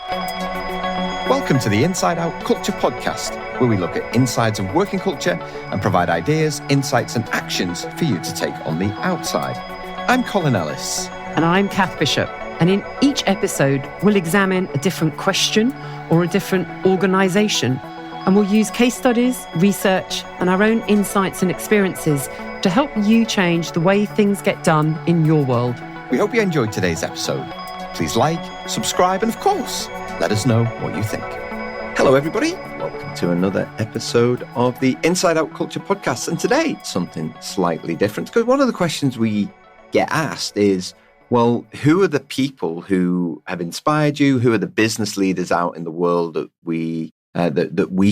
Welcome to the Inside Out Culture Podcast, where we look at insides of working culture and provide ideas, insights, and actions for you to take on the outside. I'm Colin Ellis. And I'm Kath Bishop. And in each episode, we'll examine a different question or a different organisation. And we'll use case studies, research, and our own insights and experiences to help you change the way things get done in your world. We hope you enjoyed today's episode. Please like, subscribe, and of course, let us know what you think. Hello, everybody. Welcome to another episode of the Inside Out Culture Podcast. And today, something slightly different, because one of the questions we get asked is, well, who are the people who have inspired you? Who are the business leaders out in the world that we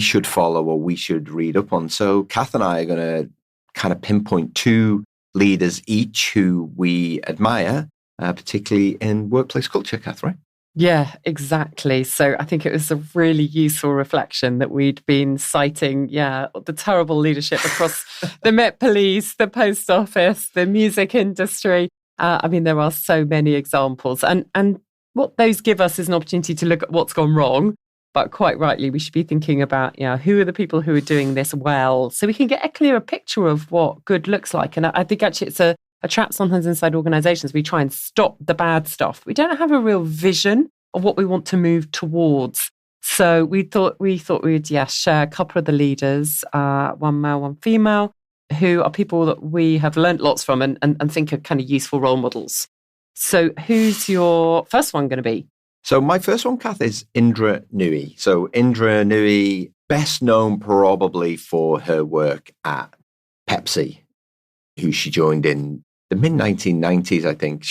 should follow or we should read up on? So Kath and I are going to kind of pinpoint two leaders each who we admire, particularly in workplace culture, Kath, right? Yeah, exactly. So I think it was a really useful reflection that we'd been citing, the terrible leadership across the Met Police, the post office, the music industry. There are so many examples. And what those give us is an opportunity to look at what's gone wrong. But quite rightly, we should be thinking about, who are the people who are doing this well, so we can get a clearer picture of what good looks like. And I think actually it's a trap sometimes inside organisations. We try and stop the bad stuff. We don't have a real vision of what we want to move towards. So we thought we'd share a couple of the leaders, one male, one female, who are people that we have learnt lots from and think are kind of useful role models. So who's your first one going to be? So my first one, Kath, is Indra Nooyi. So Indra Nooyi, best known probably for her work at Pepsi, who she joined in the mid-1990s, I think.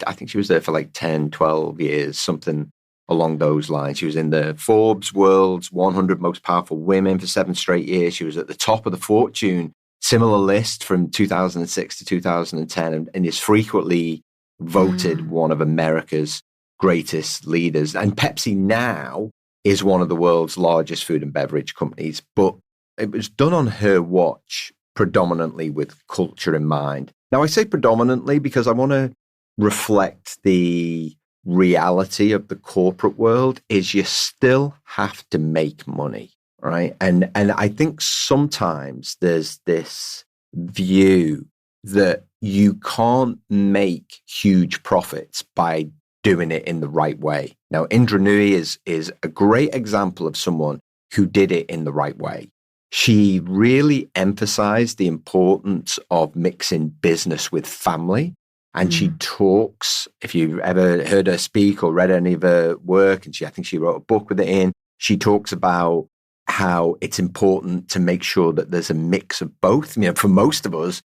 I think she was there for like 10, 12 years, something along those lines. She was in the Forbes World's 100 Most Powerful Women for 7 straight years. She was at the top of the Fortune similar list from 2006 to 2010 and is frequently voted one of America's greatest leaders. And Pepsi now is one of the world's largest food and beverage companies, but it was done on her watch predominantly with culture in mind. Now, I say predominantly because I want to reflect the reality of the corporate world is you still have to make money, right? And I think sometimes there's this view that you can't make huge profits by doing it in the right way. Now, Indra Nooyi is a great example of someone who did it in the right way. She really emphasized the importance of mixing business with family. And she talks, if you've ever heard her speak or read any of her work, and I think she wrote a book with it in, she talks about how it's important to make sure that there's a mix of both. For most of us,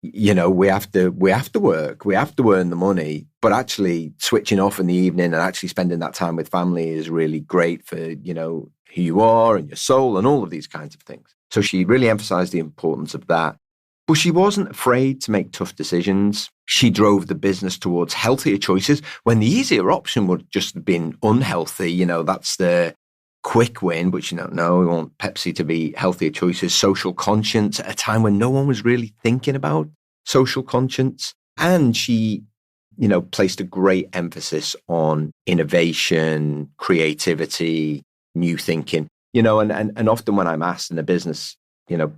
we have to work, we have to earn the money, but actually switching off in the evening and actually spending that time with family is really great for, who you are and your soul and all of these kinds of things. So she really emphasized the importance of that. But she wasn't afraid to make tough decisions. She drove the business towards healthier choices when the easier option would just have been unhealthy. That's the quick win, but no, we want Pepsi to be healthier choices. Social conscience at a time when no one was really thinking about social conscience. And she, placed a great emphasis on innovation, creativity, new thinking, and often when I'm asked in a business,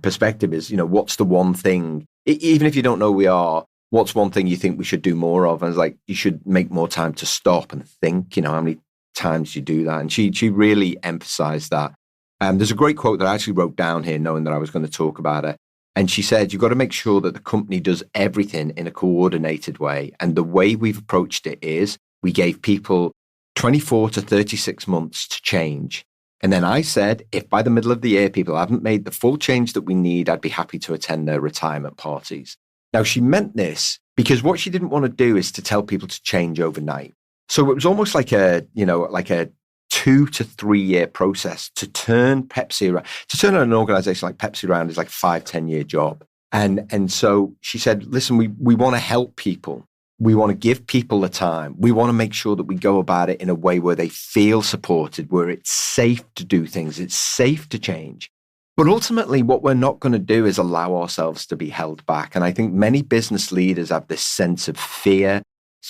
perspective is, what's the one thing, even if you don't know who we are, what's one thing you think we should do more of? And it's like, you should make more time to stop and think, how many times you do that. And she really emphasized that. There's a great quote that I actually wrote down here, knowing that I was going to talk about it. And she said, you've got to make sure that the company does everything in a coordinated way. And the way we've approached it is we gave people 24 to 36 months to change. And then I said, if by the middle of the year people haven't made the full change that we need, I'd be happy to attend their retirement parties. Now, she meant this because what she didn't want to do is to tell people to change overnight. So it was almost like a 2 to 3 year process to turn Pepsi around. To turn an organization like Pepsi around is like 5-10 year job. And so she said, listen, we want to help people. We want to give people the time. We want to make sure that we go about it in a way where they feel supported, where it's safe to do things, it's safe to change. But ultimately, what we're not going to do is allow ourselves to be held back. And I think many business leaders have this sense of fear,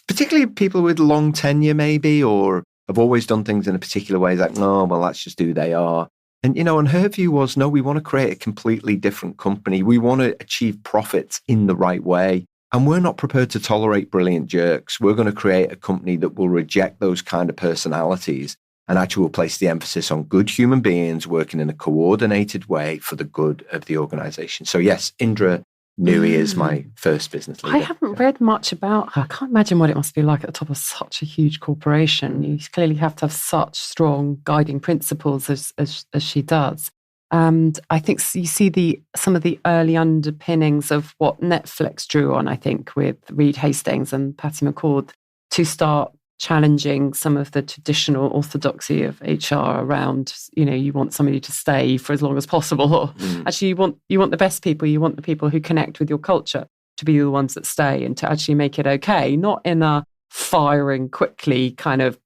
particularly people with long tenure maybe, or have always done things in a particular way. Like, no, well, that's just who they are. And, and her view was, no, we want to create a completely different company. We want to achieve profits in the right way. And we're not prepared to tolerate brilliant jerks. We're going to create a company that will reject those kind of personalities and actually will place the emphasis on good human beings working in a coordinated way for the good of the organization. So yes, Indra Nooyi is my first business leader. I haven't read much about her. I can't imagine what it must be like at the top of such a huge corporation. You clearly have to have such strong guiding principles as she does. And I think you see some of the early underpinnings of what Netflix drew on, I think, with Reed Hastings and Patty McCord to start challenging some of the traditional orthodoxy of HR around, you want somebody to stay for as long as possible. Or actually, you want the best people. You want the people who connect with your culture to be the ones that stay and to actually make it okay, not in a firing quickly kind of,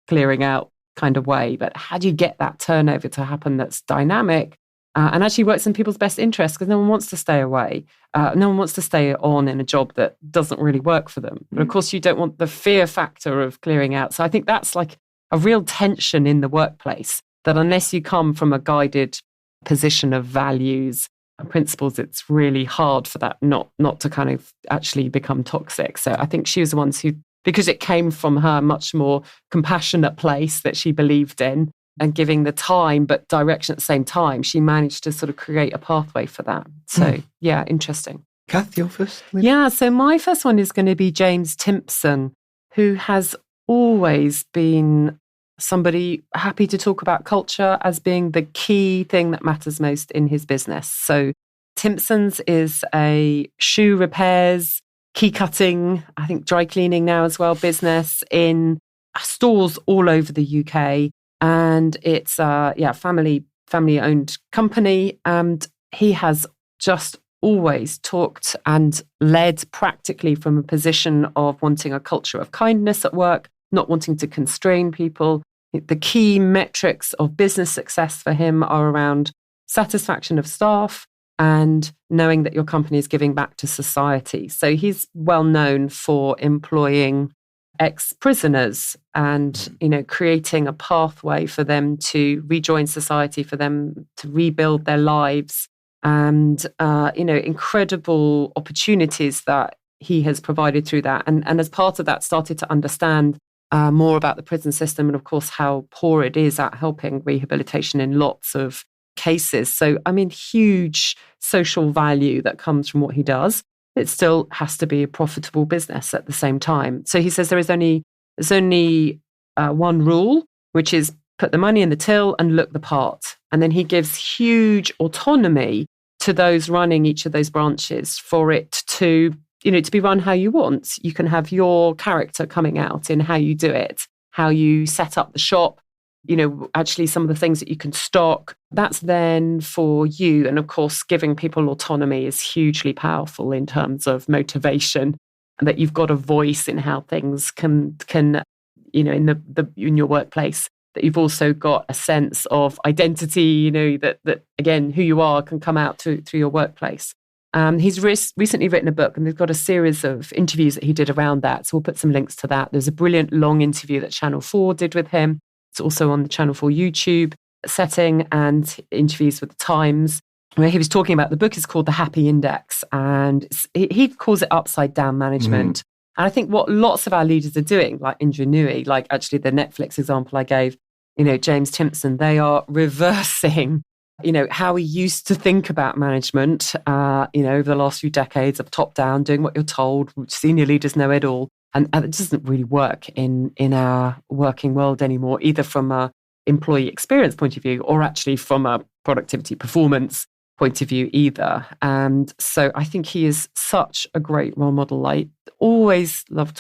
clearing out kind of way, but how do you get that turnover to happen that's dynamic and actually works in people's best interest? Because no one wants to stay away. No one wants to stay on in a job that doesn't really work for them. But of course, you don't want the fear factor of clearing out. So I think that's like a real tension in the workplace, that unless you come from a guided position of values and principles, it's really hard for that not to kind of actually become toxic. So I think she was the ones who, because it came from her much more compassionate place that she believed in and giving the time but direction at the same time, she managed to sort of create a pathway for that. So yeah, interesting. Kath, your first? Yeah, so my first one is going to be James Timpson, who has always been somebody happy to talk about culture as being the key thing that matters most in his business. So Timpson's is a shoe repairs, key cutting, I think dry cleaning now as well, business in stores all over the UK. And it's a family-owned company. And he has just always talked and led practically from a position of wanting a culture of kindness at work, not wanting to constrain people. The key metrics of business success for him are around satisfaction of staff and knowing that your company is giving back to society. So he's well known for employing ex-prisoners and, creating a pathway for them to rejoin society, for them to rebuild their lives and, incredible opportunities that he has provided through that. And as part of that, started to understand more about the prison system and, of course, how poor it is at helping rehabilitation in lots of cases. So, huge social value that comes from what he does. It still has to be a profitable business at the same time. So he says there's only one rule, which is put the money in the till and look the part. And then he gives huge autonomy to those running each of those branches for it to be run how you want. You can have your character coming out in how you do it, how you set up the shop, actually some of the things that you can stock. That's then for you. And of course, giving people autonomy is hugely powerful in terms of motivation, and that you've got a voice in how things can in your workplace, that you've also got a sense of identity, that again, who you are can come out through your workplace. He's recently written a book, and they've got a series of interviews that he did around that. So we'll put some links to that. There's a brilliant long interview that Channel 4 did with him. It's also on the Channel 4 YouTube setting, and interviews with the Times, where he was talking about the book is called The Happy Index, and he calls it upside down management. And I think what lots of our leaders are doing, like Indra Nooyi, like actually the Netflix example I gave, James Timpson, they are reversing, how we used to think about management, over the last few decades of top down, doing what you're told, senior leaders know it all. And it doesn't really work in our working world anymore, either from a employee experience point of view or actually from a productivity performance point of view either. And so I think he is such a great role model. I always love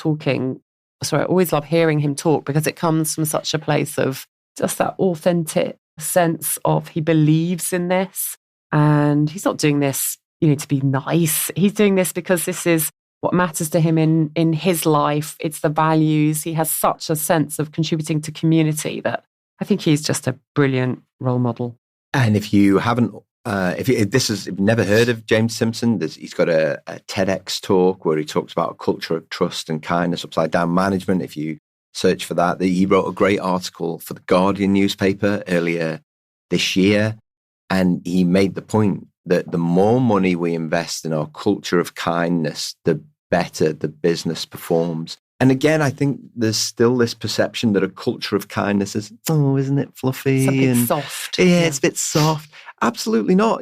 hearing him talk, because it comes from such a place of just that authentic sense of he believes in this. And he's not doing this, to be nice. He's doing this because this is what matters to him in his life. It's the values. He has such a sense of contributing to community that I think he's just a brilliant role model. And if you haven't, if you've never heard of James Timpson, he's got a TEDx talk where he talks about a culture of trust and kindness, upside down management. If you search for that. He wrote a great article for the Guardian newspaper earlier this year. And he made the point that the more money we invest in our culture of kindness, the better the business performs. And again, I think there's still this perception that a culture of kindness is, isn't it fluffy? It's a bit soft. Yeah, it's a bit soft. Absolutely not.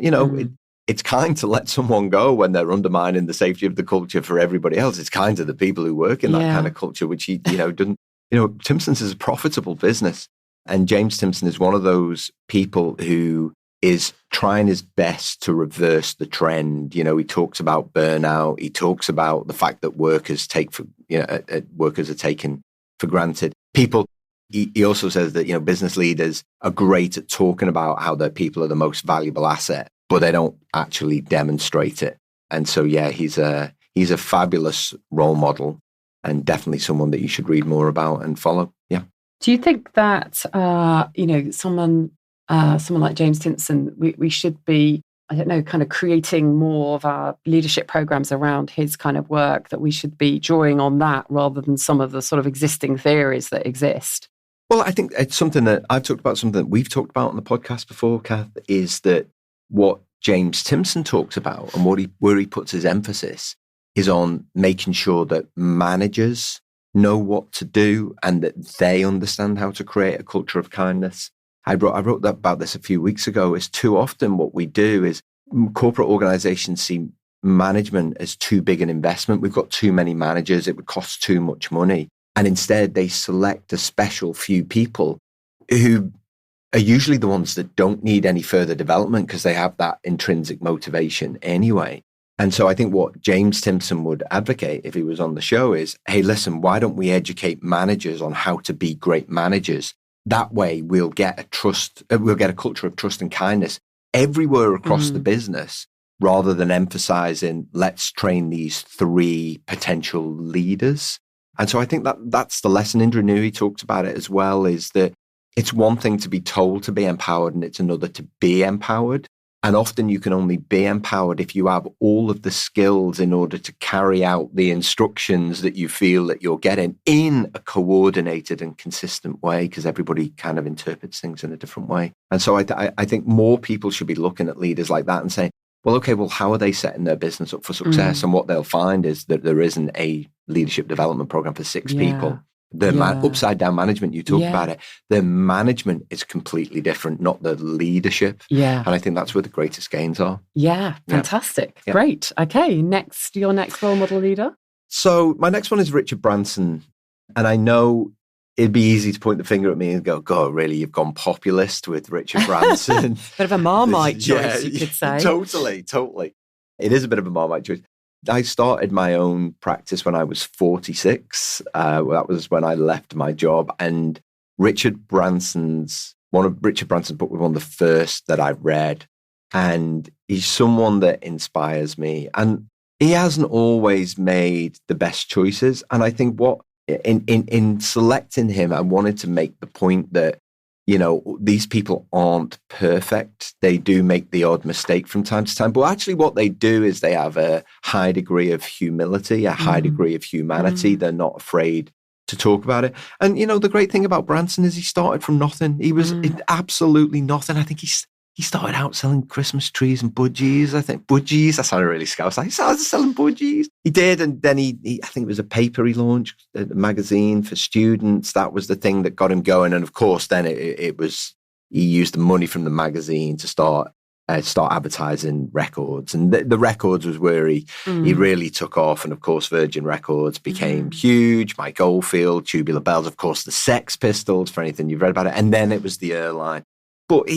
It's kind to let someone go when they're undermining the safety of the culture for everybody else. It's kind to the people who work in that kind of culture, which he, doesn't, Timpson's is a profitable business. And James Timpson is one of those people who is trying his best to reverse the trend. He talks about burnout. He talks about the fact that workers workers are taken for granted. He also says that, business leaders are great at talking about how their people are the most valuable asset, but they don't actually demonstrate it. And so, he's a fabulous role model and definitely someone that you should read more about and follow. Yeah. Do you think that, someone like James Timpson, we should be, kind of creating more of our leadership programs around his kind of work, that we should be drawing on that rather than some of the sort of existing theories that exist? Well, I think it's something that I've talked about, something that we've talked about on the podcast before, Kath, is that what James Timpson talks about and where he puts his emphasis is on making sure that managers know what to do and that they understand how to create a culture of kindness. I wrote about this a few weeks ago. Is too often what we do is corporate organizations see management as too big an investment. We've got too many managers. It would cost too much money. And instead they select a special few people who are usually the ones that don't need any further development because they have that intrinsic motivation anyway. And so I think what James Timpson would advocate if he was on the show is, hey, listen, why don't we educate managers on how to be great managers? That way we'll get a culture of trust and kindness everywhere across the business, rather than emphasizing, let's train these 3 potential leaders. And so I think that's the lesson. Indra Nooyi talks about it as well, is that it's one thing to be told to be empowered and it's another to be empowered. And often you can only be empowered if you have all of the skills in order to carry out the instructions that you feel that you're getting in a coordinated and consistent way, because everybody kind of interprets things in a different way. And so I think more people should be looking at leaders like that and saying, well, how are they setting their business up for success? And what they'll find is that there isn't a leadership development program for 6 people. Upside down management, you talked about it. The management is completely different, not the leadership. Yeah. And I think that's where the greatest gains are. Yeah, fantastic. Yeah. Great. Okay, your next role model leader? So my next one is Richard Branson. And I know it'd be easy to point the finger at me and go, God, really, you've gone populist with Richard Branson. Bit of a Marmite choice, you could say. Totally. It is a bit of a Marmite choice. I started my own practice when I was 46. That was when I left my job. And Richard Branson's book was one of the first that I read. And he's someone that inspires me. And he hasn't always made the best choices. And I think in selecting him, I wanted to make the point that, these people aren't perfect. They do make the odd mistake from time to time. But actually what they do is they have a high degree of humility, a high degree of humanity. They're not afraid to talk about it. And, the great thing about Branson is he started from nothing. He was absolutely nothing. I think he started out selling Christmas trees and budgies. I think budgies, that sounded really scouse. He started selling budgies. He did. And then I think it was a paper he launched, a magazine for students. That was the thing that got him going. And of course, then he used the money from the magazine to start advertising records. And the records was where he really took off. And of course, Virgin Records became huge. Mike Oldfield, Tubular Bells, of course, the Sex Pistols, for anything you've read about it. And then it was the airline. But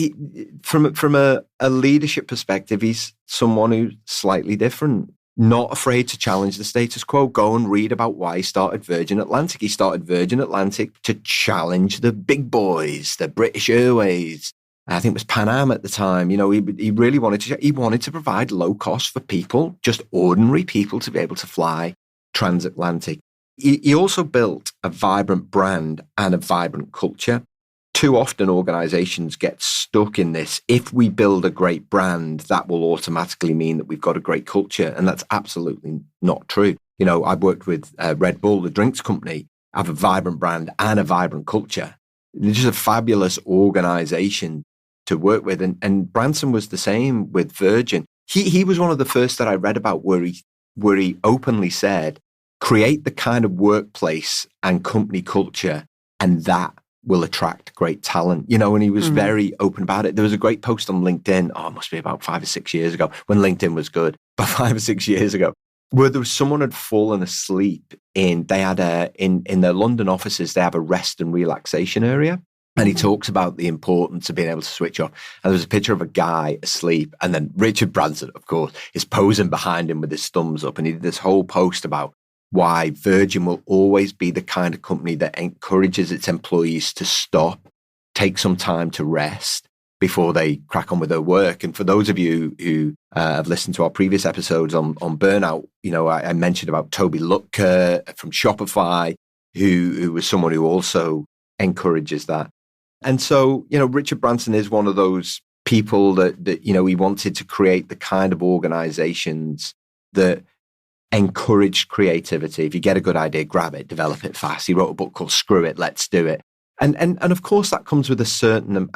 from a leadership perspective, he's someone who's slightly different, not afraid to challenge the status quo. Go and read about why he started Virgin Atlantic. He started Virgin Atlantic to challenge the big boys, the British Airways. I think it was Pan Am at the time. He really wanted to provide low cost for people, just ordinary people, to be able to fly transatlantic. He also built a vibrant brand and a vibrant culture. Too often organizations get stuck in this. If we build a great brand, that will automatically mean that we've got a great culture. And that's absolutely not true. I've worked with Red Bull, the drinks company, have a vibrant brand and a vibrant culture. They're just a fabulous organization to work with. And Branson was the same with Virgin. He was one of the first that I read about where he openly said, create the kind of workplace and company culture, and that will attract great talent, and he was very open about it. There was a great post on LinkedIn, it must be about 5 or 6 years ago, when LinkedIn was good, but 5 or 6 years ago, where there was someone had fallen asleep in their London offices, they have a rest and relaxation area. And he talks about the importance of being able to switch off. And there was a picture of a guy asleep. And then Richard Branson, of course, is posing behind him with his thumbs up. And he did this whole post about why Virgin will always be the kind of company that encourages its employees to stop, take some time to rest before they crack on with their work. And for those of you who have listened to our previous episodes on burnout, I mentioned about Toby Lutker from Shopify, who was someone who also encourages that. And so, Richard Branson is one of those people that he wanted to create the kind of organizations that encourage creativity. If you get a good idea, grab it, develop it fast. He wrote a book called Screw It, Let's Do It. And of course, that comes with a certain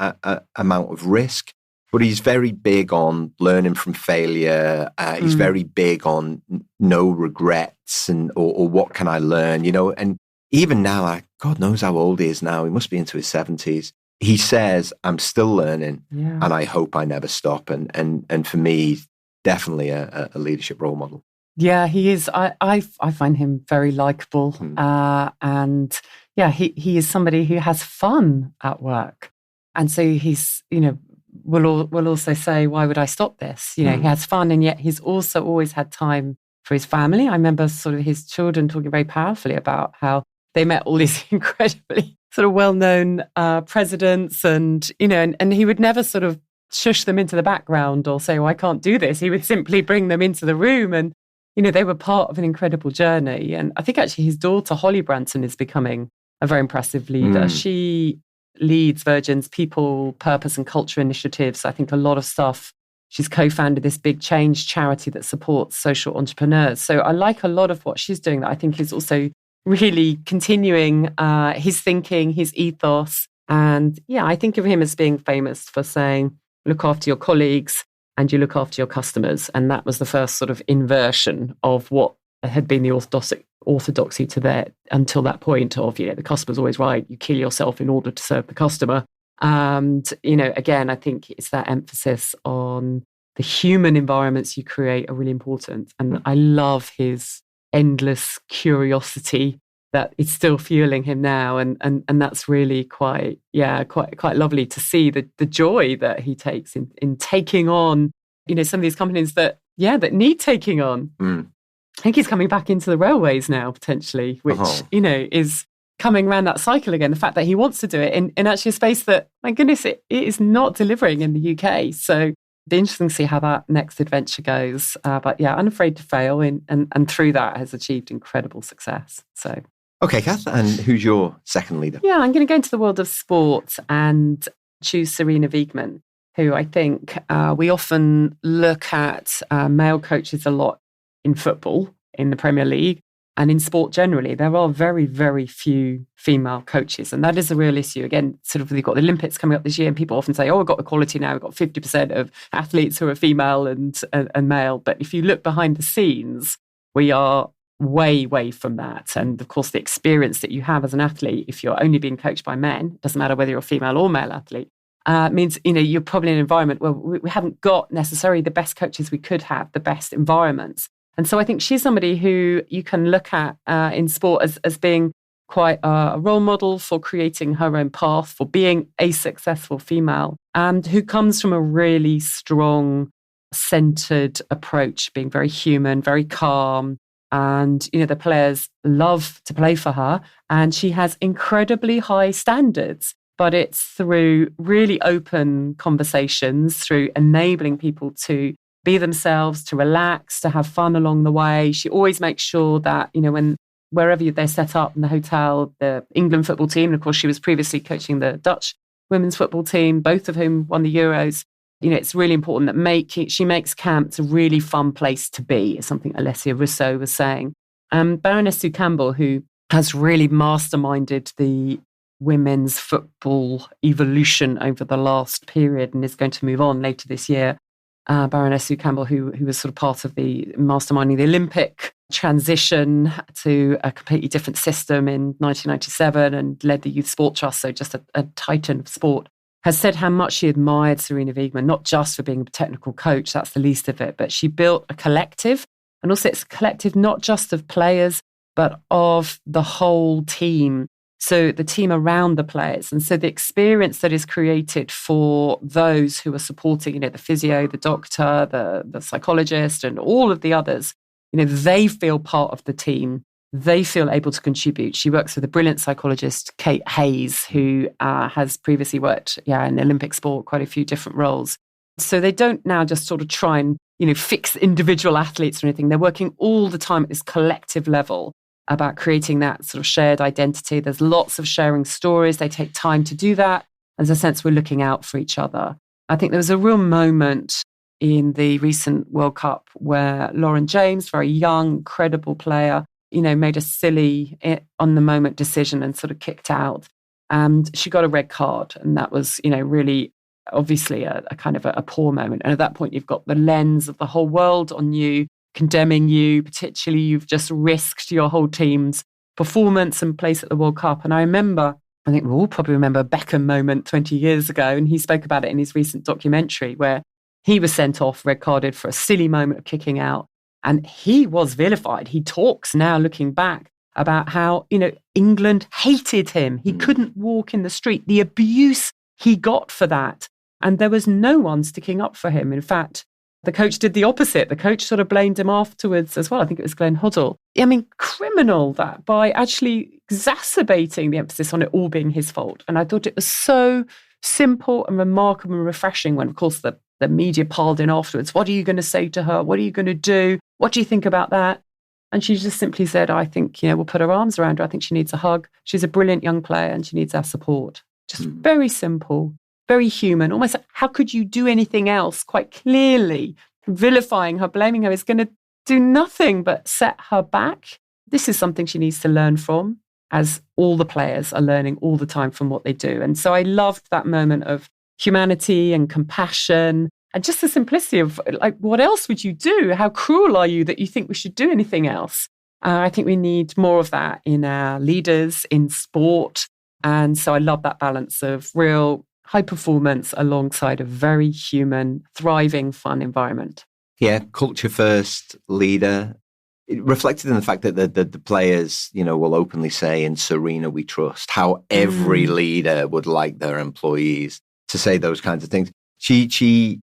amount of risk, but he's very big on learning from failure. He's very big on no regrets or what can I learn, and even now, God knows how old he is now. He must be into his 70s. He says, I'm still learning and I hope I never stop. And for me, definitely a leadership role model. Yeah, he is. I find him very likable. And yeah, he is somebody who has fun at work. And so he's, will also say, why would I stop this? He has fun, and yet he's also always had time for his family. I remember sort of his children talking very powerfully about how they met all these incredibly sort of well-known presidents, and he would never sort of shush them into the background or say, I can't do this. He would simply bring them into the room, and they were part of an incredible journey. And I think actually his daughter, Holly Branson, is becoming a very impressive leader. She leads Virgin's people, purpose and culture initiatives. I think a lot of stuff. She's co-founded this big change charity that supports social entrepreneurs. So I like a lot of what she's doing that I think is also really continuing his thinking, his ethos. And yeah, I think of him as being famous for saying, look after your colleagues and you look after your customers. And that was the first sort of inversion of what had been the orthodoxy to that until that point of, the customer's always right. You kill yourself in order to serve the customer. And, again, I think it's that emphasis on the human environments you create are really important. And I love his endless curiosity that is still fueling him now. And that's really quite lovely to see the joy that he takes in taking on, some of these companies that need taking on. I think he's coming back into the railways now, potentially, which, is coming around that cycle again. The fact that he wants to do it in actually a space that, my goodness, it is not delivering in the UK. So it'd be interesting to see how that next adventure goes. But yeah, unafraid to fail and through that has achieved incredible success. So. Okay, Kath, and who's your second leader? Yeah, I'm going to go into the world of sport and choose Serena Wiegmann, who I think we often look at male coaches a lot in football, in the Premier League, and in sport generally. There are very, very few female coaches, and that is a real issue. Again, sort of we've got the Olympics coming up this year, and people often say, we've got equality now, we've got 50% of athletes who are female and male. But if you look behind the scenes, we are way from that. And of course, the experience that you have as an athlete, if you're only being coached by men, doesn't matter whether you're a female or male athlete, means, you're probably in an environment where we haven't got necessarily the best coaches we could have, the best environments. And so I think she's somebody who you can look at in sport as being quite a role model for creating her own path, for being a successful female, and who comes from a really strong, centered approach, being very human, very calm. And, the players love to play for her. And she has incredibly high standards. But it's through really open conversations, through enabling people to be themselves, to relax, to have fun along the way. She always makes sure that, wherever they're set up in the hotel, the England football team, and of course she was previously coaching the Dutch women's football team, both of whom won the Euros. It's really important that she makes camp a really fun place to be, is something Alessia Russo was saying. Baroness Sue Campbell, who has really masterminded the women's football evolution over the last period and is going to move on later this year. Baroness Sue Campbell, who was sort of part of the masterminding the Olympic transition to a completely different system in 1997 and led the Youth Sport Trust, so just a titan of sport, has said how much she admired Serena Wiegmann, not just for being a technical coach, that's the least of it, but she built a collective. And also it's a collective not just of players, but of the whole team. So the team around the players. And so the experience that is created for those who are supporting, the physio, the doctor, the psychologist, and all of the others, they feel part of the team. They feel able to contribute. She works with a brilliant psychologist, Kate Hayes, who has previously worked in Olympic sport, quite a few different roles. So they don't now just sort of try and, fix individual athletes or anything. They're working all the time at this collective level about creating that sort of shared identity. There's lots of sharing stories. They take time to do that. There's a sense we're looking out for each other. I think there was a real moment in the recent World Cup where Lauren James, very young, incredible player, made a silly on the moment decision and sort of kicked out. And she got a red card. And that was, really obviously a kind of a poor moment. And at that point, you've got the lens of the whole world on you, condemning you, particularly you've just risked your whole team's performance and place at the World Cup. And I think we'll all probably remember a Beckham moment 20 years ago, and he spoke about it in his recent documentary where he was sent off, red carded for a silly moment of kicking out. And he was vilified. He talks now, looking back, about how, England hated him. He couldn't walk in the street, the abuse he got for that. And there was no one sticking up for him. In fact, the coach did the opposite. The coach sort of blamed him afterwards as well. I think it was Glenn Hoddle. I mean, criminal that by actually exacerbating the emphasis on it all being his fault. And I thought it was so simple and remarkable and refreshing when, of course, the media piled in afterwards. What are you going to say to her? What are you going to do? What do you think about that? And she just simply said, I think, we'll put our arms around her. I think she needs a hug. She's a brilliant young player and she needs our support. Just very simple. Very human, almost like, how could you do anything else? Quite clearly, vilifying her, blaming her is going to do nothing but set her back. This is something she needs to learn from, as all the players are learning all the time from what they do. And so I loved that moment of humanity and compassion and just the simplicity of, like, what else would you do? How cruel are you that you think we should do anything else? I think we need more of that in our leaders, in sport. And so I love that balance of real high performance alongside a very human, thriving, fun environment. Yeah, culture first leader. It reflected in the fact that the players, will openly say, in Serena we trust, how every leader would like their employees to say those kinds of things. She,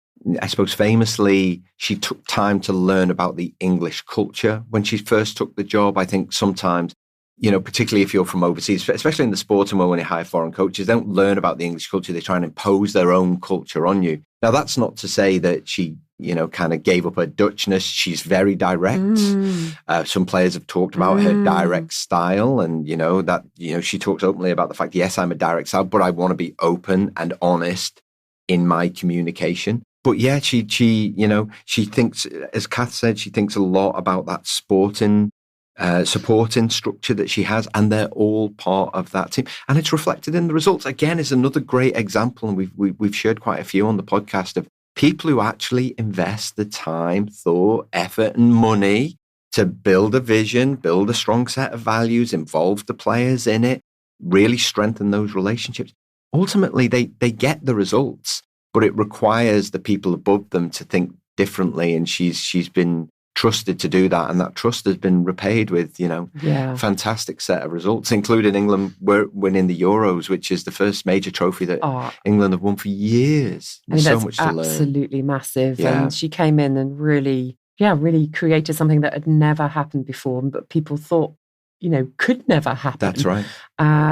I suppose famously, she took time to learn about the English culture when she first took the job. I think sometimes, particularly if you're from overseas, especially in the sporting world when you hire foreign coaches, they don't learn about the English culture. They try and impose their own culture on you. Now, that's not to say that she, kind of gave up her Dutchness. She's very direct. Some players have talked about her direct style and, she talks openly about the fact, yes, I'm a direct style, but I want to be open and honest in my communication. But yeah, she thinks, as Kath said, she thinks a lot about that supporting structure that she has, and they're all part of that team, and it's reflected in the results. Again, is another great example, and we've shared quite a few on the podcast of people who actually invest the time, thought, effort, and money to build a vision, build a strong set of values, involve the players in it, really strengthen those relationships. Ultimately, they get the results, but it requires the people above them to think differently, and she's been trusted to do that, and that trust has been repaid with fantastic set of results, including England winning the Euros, which is the first major trophy that England have won for years. There's so much to learn. Absolutely massive. And she came in and really created something that had never happened before, but people thought could never happen. That's right.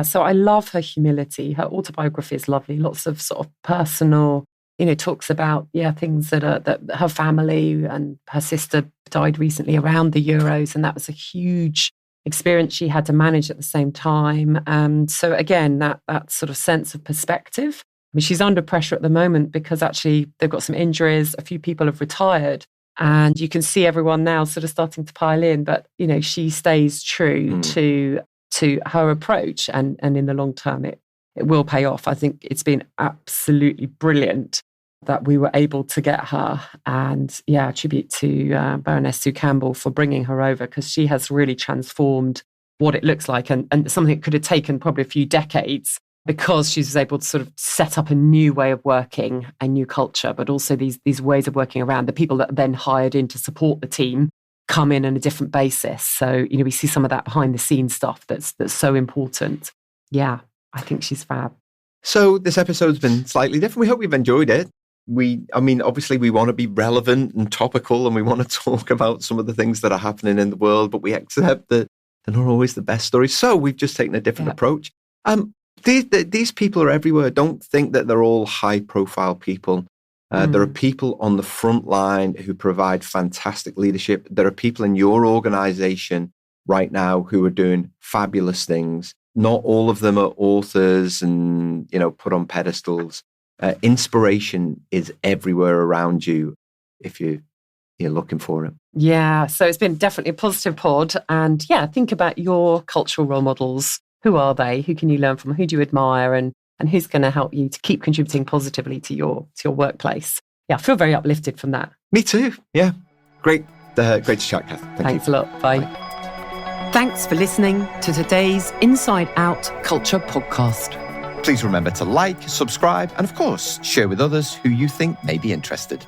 So I love her humility. Her autobiography is lovely. Lots of sort of personal, talks about, things that her family and her sister died recently around the Euros. And that was a huge experience she had to manage at the same time. So again, that sort of sense of perspective. I mean, she's under pressure at the moment because actually they've got some injuries. A few people have retired. And you can see everyone now sort of starting to pile in. But, she stays true to to her approach. And in the long term, it will pay off. I think it's been absolutely brilliant that we were able to get her. And tribute to Baroness Sue Campbell for bringing her over, because she has really transformed what it looks like, and something that could have taken probably a few decades, because she was able to sort of set up a new way of working, a new culture, but also these ways of working around the people that are then hired in to support the team come in on a different basis. So, we see some of that behind the scenes stuff that's so important. Yeah, I think she's fab. So this episode's been slightly different. We hope you've enjoyed it. Obviously we want to be relevant and topical, and we want to talk about some of the things that are happening in the world, but we accept that they're not always the best stories. So we've just taken a different approach. These people are everywhere. Don't think that they're all high-profile people. There are people on the front line who provide fantastic leadership. There are people in your organization right now who are doing fabulous things. Not all of them are authors and, put on pedestals. Inspiration is everywhere around you if you're looking for it. Yeah, so it's been definitely a positive pod. And think about your cultural role models. Who are they? Who can you learn from? Who do you admire? And who's going to help you to keep contributing positively to your workplace? Yeah, I feel very uplifted from that. Me too. Yeah. Great to chat, Kath. Thanks a lot. Bye. Thanks for listening to today's Inside Out Culture podcast. Please remember to like, subscribe, and of course, share with others who you think may be interested.